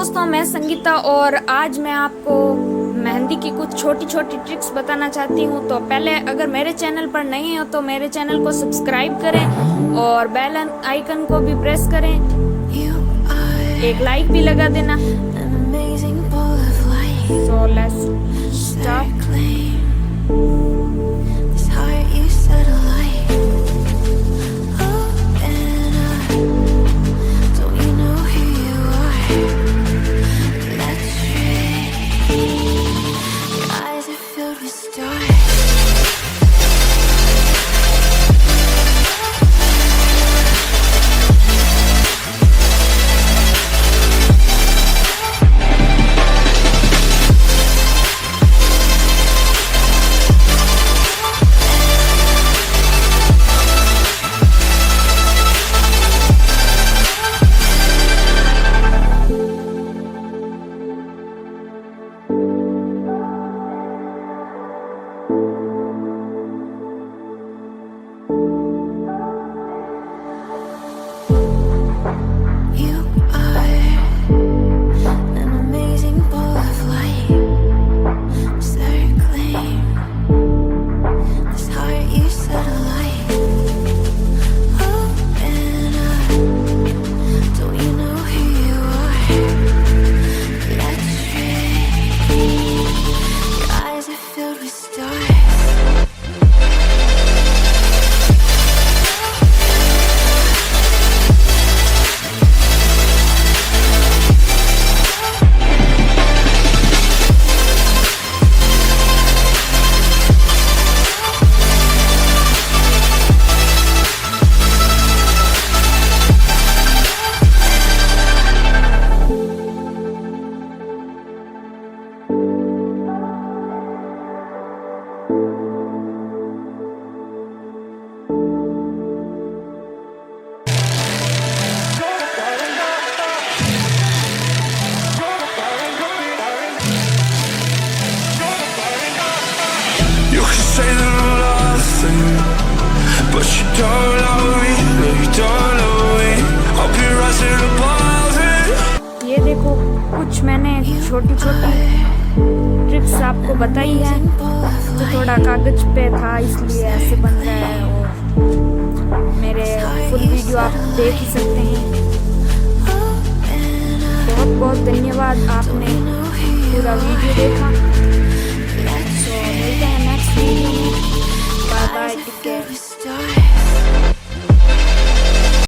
दोस्तों, मैं संगीता और आज मैं आपको मेहंदी की कुछ छोटी छोटी ट्रिक्स बताना चाहती हूँ। तो पहले अगर मेरे चैनल पर नहीं हो तो मेरे चैनल को सब्सक्राइब करें और बेल आइकन को भी प्रेस करें, एक लाइक भी लगा देना। So let's start. Say that I'm nothing, but you don't love me, no you don't love me. I'll be rising above it. ये देखो, कुछ मैंने छोटी छोटी ट्रिक्स आपको बताई है। तो थोड़ा कागज पे था इसलिए ऐसे बन रहा है, और मेरे फुल वीडियो आप देख ही सकते हैं। बहुत बहुत धन्यवाद, आपने पूरा वीडियो देखा। मिलते हैं नेक्स्ट वीडियो में। Bye bye, take care.